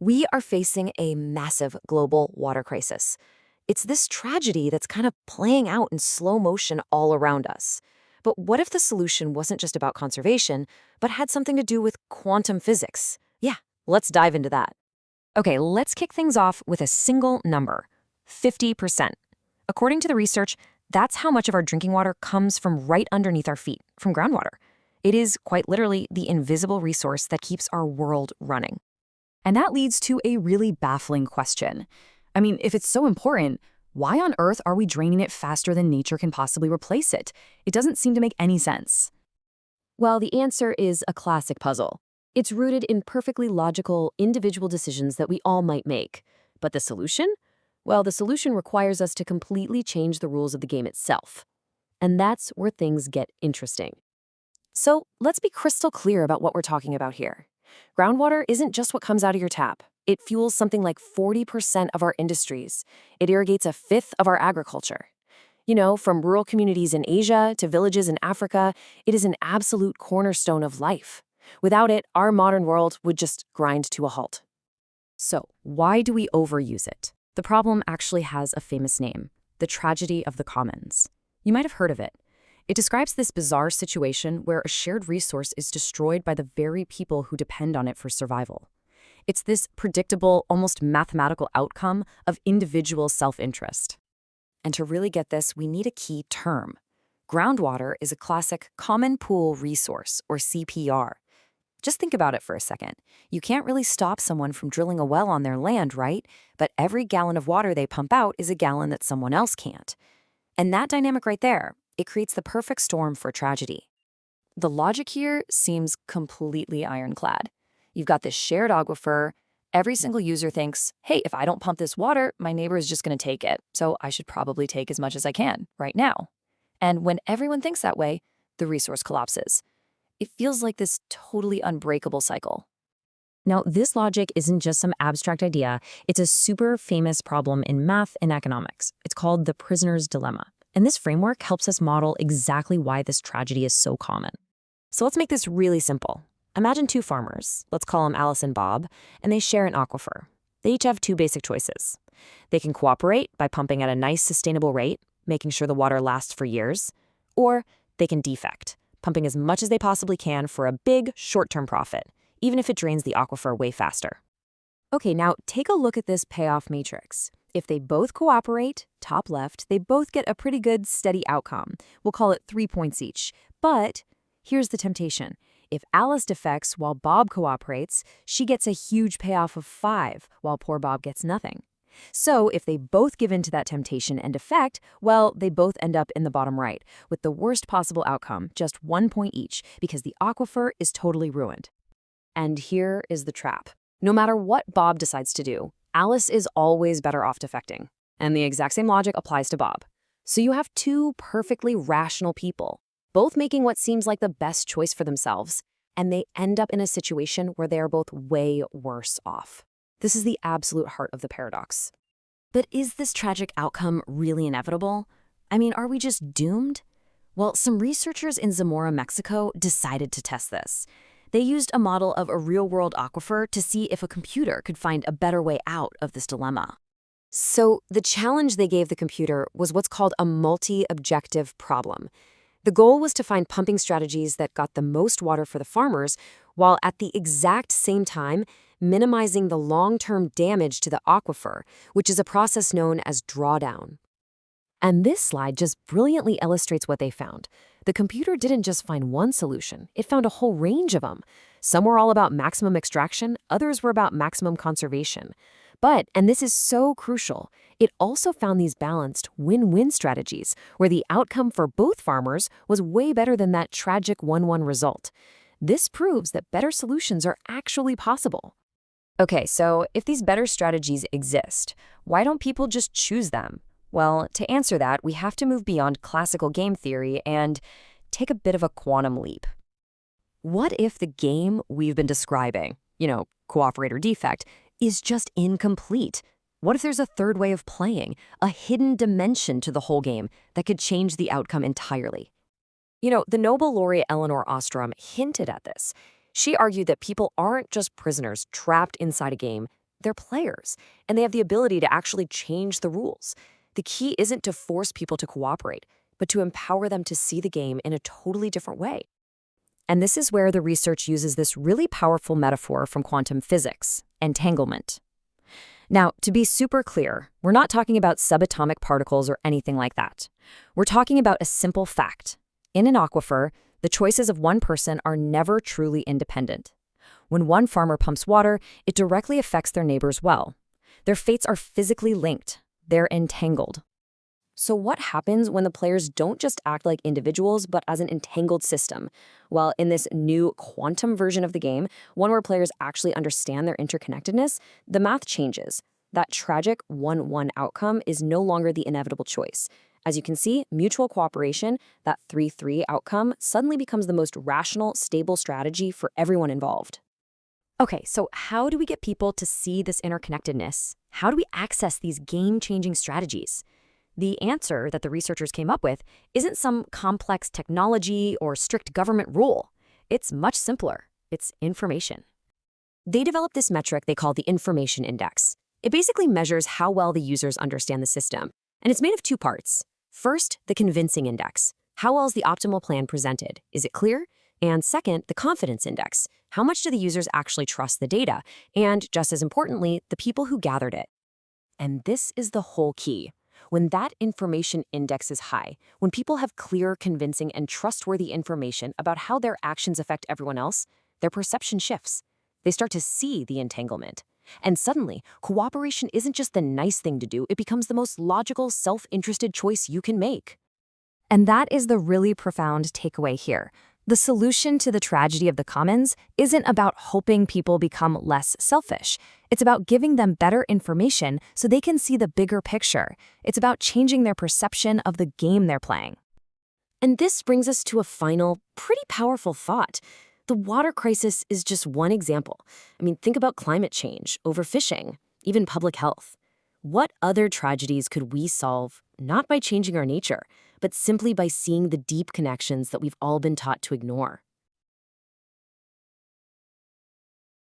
We are facing a massive global water crisis. It's this tragedy that's kind of playing out in slow motion all around us. But what if the solution wasn't just about conservation, but had something to do with quantum physics? Yeah, let's dive into that. Okay, let's kick things off with a single number, 50%. According to the research, that's how much of our drinking water comes from right underneath our feet, from groundwater. It is quite literally the invisible resource that keeps our world running. And that leads to a really baffling question. I mean, if it's so important, why on earth are we draining it faster than nature can possibly replace it? It doesn't seem to make any sense. Well, the answer is a classic puzzle. It's rooted in perfectly logical, individual decisions that we all might make. But the solution? Well, the solution requires us to completely change the rules of the game itself. And that's where things get interesting. So let's be crystal clear about what we're talking about here. Groundwater isn't just what comes out of your tap. It fuels something like 40% of our industries. It irrigates a fifth of our agriculture. You know, from rural communities in Asia to villages in Africa, it is an absolute cornerstone of life. Without it, our modern world would just grind to a halt. So, why do we overuse it? The problem actually has a famous name, the tragedy of the commons. You might have heard of it. It describes this bizarre situation where a shared resource is destroyed by the very people who depend on it for survival. It's this predictable, almost mathematical outcome of individual self-interest. And to really get this, we need a key term. Groundwater is a classic common pool resource, or CPR. Just think about it for a second. You can't really stop someone from drilling a well on their land, right? But every gallon of water they pump out is a gallon that someone else can't. And that dynamic right there, it creates the perfect storm for tragedy. The logic here seems completely ironclad. You've got this shared aquifer. Every single user thinks, hey, if I don't pump this water, my neighbor is just going to take it, so I should probably take as much as I can right now. And when everyone thinks that way, the resource collapses. It feels like this totally unbreakable cycle. Now, this logic isn't just some abstract idea. It's a super famous problem in math and economics. It's called the prisoner's dilemma. And this framework helps us model exactly why this tragedy is so common. So let's make this really simple. Imagine two farmers, let's call them Alice and Bob, and they share an aquifer. They each have two basic choices. They can cooperate by pumping at a nice, sustainable rate, making sure the water lasts for years, or they can defect, pumping as much as they possibly can for a big, short-term profit, even if it drains the aquifer way faster. Okay, now take a look at this payoff matrix. If they both cooperate, top left, they both get a pretty good, steady outcome. We'll call it 3 points each. But here's the temptation. If Alice defects while Bob cooperates, she gets a huge payoff of 5, while poor Bob gets nothing. So if they both give in to that temptation and defect, well, they both end up in the bottom right, with the worst possible outcome, just 1 point each, because the aquifer is totally ruined. And here is the trap. No matter what Bob decides to do, Alice is always better off defecting. And the exact same logic applies to Bob. So you have two perfectly rational people, both making what seems like the best choice for themselves, and they end up in a situation where they are both way worse off. This is the absolute heart of the paradox. But is this tragic outcome really inevitable? I mean, are we just doomed? Well, some researchers in Zamora, Mexico decided to test this. They used a model of a real-world aquifer to see if a computer could find a better way out of this dilemma. So the challenge they gave the computer was what's called a multi-objective problem. The goal was to find pumping strategies that got the most water for the farmers, while at the exact same time minimizing the long-term damage to the aquifer, which is a process known as drawdown. And this slide just brilliantly illustrates what they found. The computer didn't just find one solution, it found a whole range of them. Some were all about maximum extraction, others were about maximum conservation. But, and this is so crucial, it also found these balanced win-win strategies, where the outcome for both farmers was way better than that tragic 1-1 result. This proves that better solutions are actually possible. Okay, so if these better strategies exist, why don't people just choose them? Well, to answer that, we have to move beyond classical game theory and take a bit of a quantum leap. What if the game we've been describing, cooperate or defect, is just incomplete? What if there's a third way of playing, a hidden dimension to the whole game that could change the outcome entirely? The Nobel laureate Elinor Ostrom hinted at this. She argued that people aren't just prisoners trapped inside a game, they're players, and they have the ability to actually change the rules. The key isn't to force people to cooperate, but to empower them to see the game in a totally different way. And this is where the research uses this really powerful metaphor from quantum physics, entanglement. Now, to be super clear, we're not talking about subatomic particles or anything like that. We're talking about a simple fact. In an aquifer, the choices of one person are never truly independent. When one farmer pumps water, it directly affects their neighbor's well. Their fates are physically linked. They're entangled. So what happens when the players don't just act like individuals, but as an entangled system? Well, in this new quantum version of the game, one where players actually understand their interconnectedness, the math changes. That tragic 1-1 outcome is no longer the inevitable choice. As you can see, mutual cooperation, that 3-3 outcome, suddenly becomes the most rational, stable strategy for everyone involved. Okay, so how do we get people to see this interconnectedness? How do we access these game-changing strategies? The answer that the researchers came up with isn't some complex technology or strict government rule. It's much simpler. It's information. They developed this metric they call the information index. It basically measures how well the users understand the system, and it's made of two parts. First, the convincing index. How well is the optimal plan presented? Is it clear? And second, the confidence index. How much do the users actually trust the data? And just as importantly, the people who gathered it. And this is the whole key. When that information index is high, when people have clear, convincing, and trustworthy information about how their actions affect everyone else, their perception shifts. They start to see the entanglement. And suddenly, cooperation isn't just the nice thing to do, it becomes the most logical, self-interested choice you can make. And that is the really profound takeaway here. The solution to the tragedy of the commons isn't about hoping people become less selfish. It's about giving them better information so they can see the bigger picture. It's about changing their perception of the game they're playing. And this brings us to a final, pretty powerful thought. The water crisis is just one example. Think about climate change, overfishing, even public health. What other tragedies could we solve, not by changing our nature, but simply by seeing the deep connections that we've all been taught to ignore?